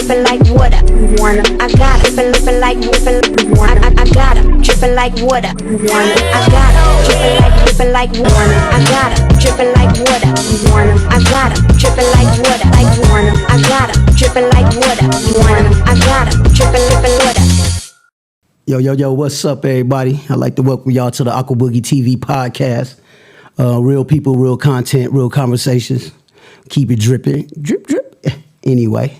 dripping like water. I got it, dripping like water. I got it, dripping like water. I got it, dripping like water. I got it, dripping like water. I got it, dripping like water. I got it, dripping like water. I got it, dripping water. Yo, what's up, everybody? I'd like to welcome y'all to the Aqua Boogie TV podcast. Real people, real content, real conversations. Keep it dripping. Drip. Anyway,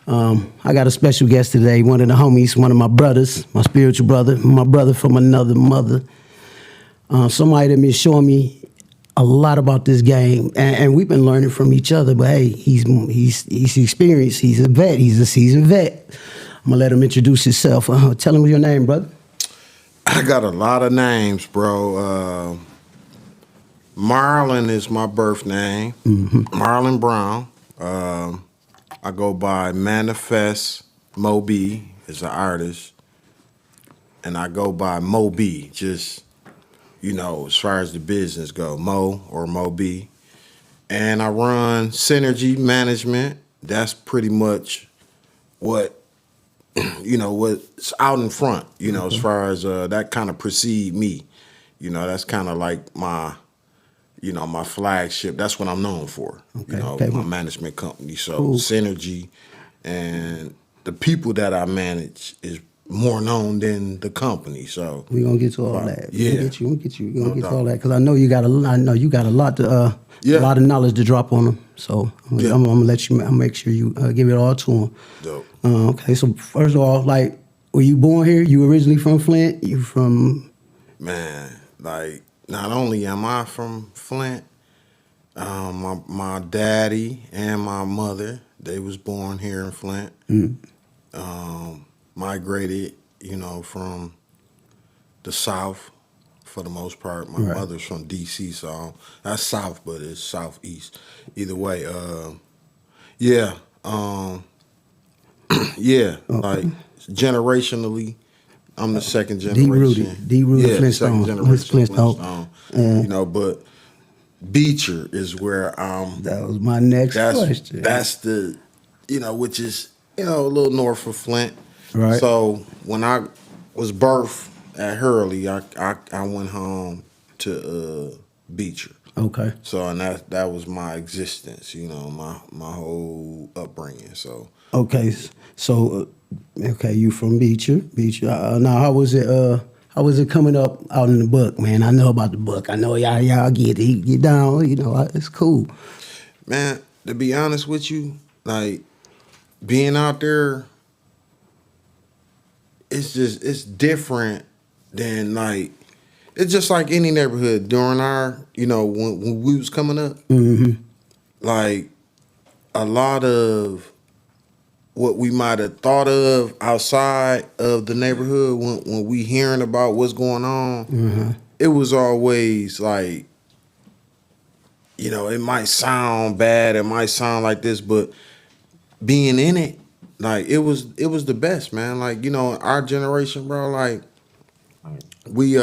I got a special guest today, one of the homies, one of my brothers, my spiritual brother, my brother from another mother. Somebody that been showing me a lot about this game, and we've been learning from each other, but hey, he's experienced, he's a vet, he's a seasoned vet. I'm gonna let him introduce himself. Tell him your name, brother. I got a lot of names, bro. Marlon is my birth name. Marlon Brown. I go by Manifest Moby as an artist. And I go by Moby, just, as far as the business go, Mo or Moby. And I run Synergy Management. That's pretty much what's out in front, as far as that kind of precede me. That's kind of like my flagship. That's what I'm known for, my management company. So cool. Synergy, and the people that I manage is more known than the company. So we're gonna get to all that. Yeah. We're gonna get to all that, because I know you got a lot to a lot of knowledge to drop on them. So I'm gonna let you. I'll make sure you give it all to them. Dope. Okay, so first of all, like, were you born here? You originally from Flint? You from? Man, like, not only am I from Flint, my daddy and my mother, they was born here in Flint. Migrated, from the South for the most part. My mother's from D.C., so that's South, but it's Southeast. Either way, like, generationally, I'm the second generation. D-rooted Flintstone. Second generation Flintstone. But Beecher is where that was my next question. That's the, which is, a little north of Flint. Right. So when I was birthed at Hurley, I went home to Beecher. Okay. So, and that was my existence, my whole upbringing. So. Okay. So, you from Beecher. Now, how was it? How was it coming up out in the book, man? I know about the book. I know y'all get down. It's cool. Man, to be honest with you, like, being out there, it's different than, like, it's just like any neighborhood during our, when we was coming up. Like, a lot of what we might have thought of outside of the neighborhood when we hearing about what's going on, it was always like, it might sound bad, it might sound like this, but being in it, like, it was the best, man. Like, our generation, bro, like, we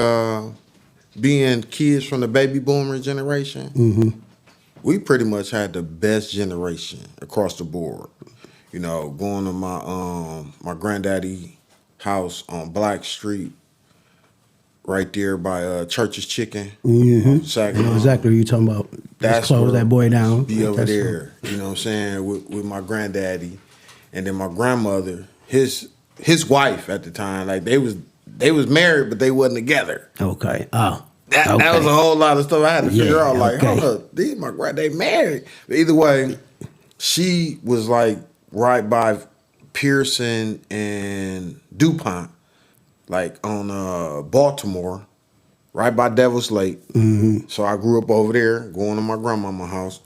being kids from the baby boomer generation, we pretty much had the best generation across the board. Going to my granddaddy house on Black Street, right there by Church's Chicken. I know exactly what you're talking about. That's close that boy down. Be over there, you know what I'm saying, with my granddaddy, and then my grandmother, his wife at the time. Like, they was married, but they wasn't together. Okay. Oh. That was a whole lot of stuff I had to figure out. Like, hold up, my granddaddy married. But either way, she was like right by Pearson and DuPont, like on Baltimore, right by Devil's Lake. So I grew up over there, going to my grandmama's house.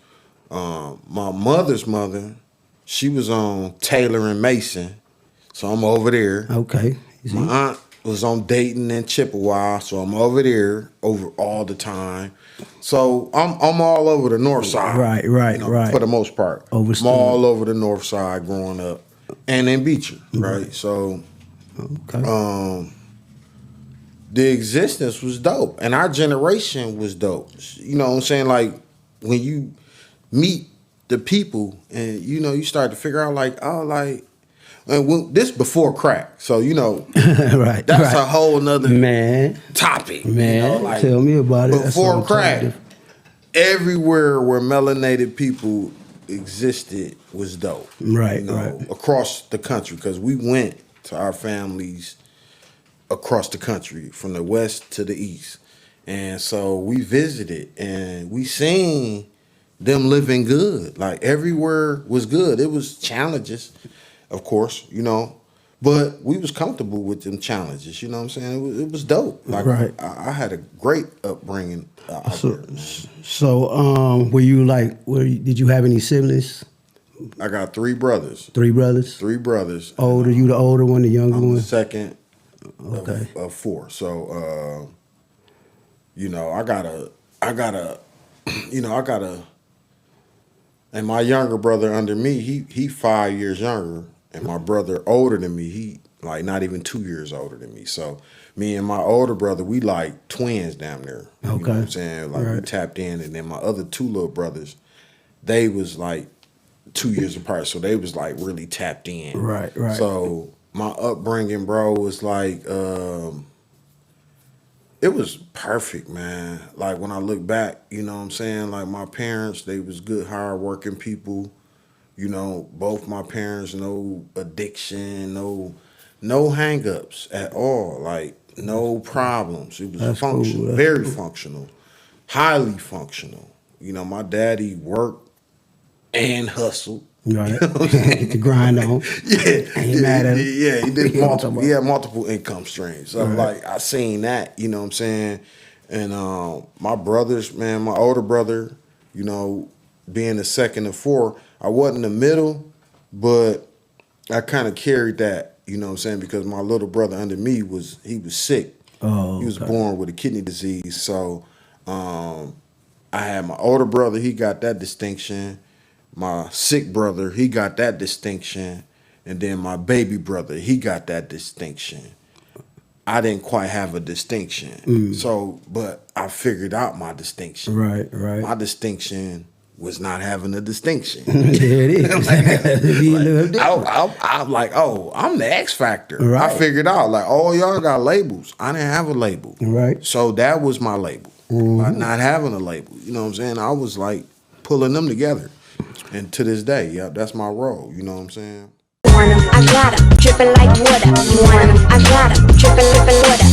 My mother's mother, she was on Taylor and Mason, so I'm over there. Okay. My aunt was on Dayton and Chippewa, so I'm over there over all the time. So I'm all over the north side. Right. For the most part. I'm all over the north side growing up. And in Beecher, right? So the existence was dope. And our generation was dope. You know what I'm saying? Like, when you meet the people and, you start to figure out, like, oh, like, And this before crack, so you know, right. that's a whole nother man topic. Man, you know, like, tell me about it. Before crack, everywhere where melanated people existed was dope. Right, you know, right. across the country, because we went to our families across the country from the west to the east, and so we visited and we seen them living good. Like everywhere was good. It was challenges, of course, you know, but we was comfortable with them challenges. You know what I'm saying? It was dope. Like Right. I had a great upbringing out there, man. Were you like? Did you have any siblings? I got 3 brothers. 3 brothers. 3 brothers. Older, you the older one, the younger I'm one. the second Okay. of 4. So, you know, I gotta, you know, and my younger brother under me, he 5 years younger, and my brother older than me, he like not even 2 years older than me. So me and my older brother, we like twins damn near. You know what I'm saying? Like we tapped in, and then my other 2 little brothers, they was like 2 years apart, so they was like really tapped in. Right. So my upbringing, bro, was like it was perfect, man. Like when I look back, you know what I'm saying? Like my parents, they was good, hard-working people. You know, both my parents, no addiction, no hang-ups at all. Like no problems. It was That's functional, cool. very functional, highly functional. You know, my daddy worked and hustled. Right. Get the grind on. Ain't mad at him. Yeah, he did You know what I'm multiple. He had multiple income streams. So like I seen that, you know what I'm saying? And my brothers, man, my older brother, you know, being the second of 4, I wasn't the middle, but I kind of carried that, you know what I'm saying? Because my little brother under me was sick. Oh, he was born with a kidney disease. So I had my older brother, he got that distinction. My sick brother, he got that distinction. And then my baby brother, he got that distinction. I didn't quite have a distinction. So, but I figured out my distinction. Right. My distinction was not having a distinction. There it is. I'm like, oh, I'm the X factor. Right. I figured out, like, oh, y'all got labels. I didn't have a label. Right. So that was my label. By not having a label. You know what I'm saying? I was like pulling them together. And to this day, yeah, that's my role. You know what I'm saying? Want 'em, I got 'em, dripping like water. You want 'em, I got 'em, dripping, dripping water.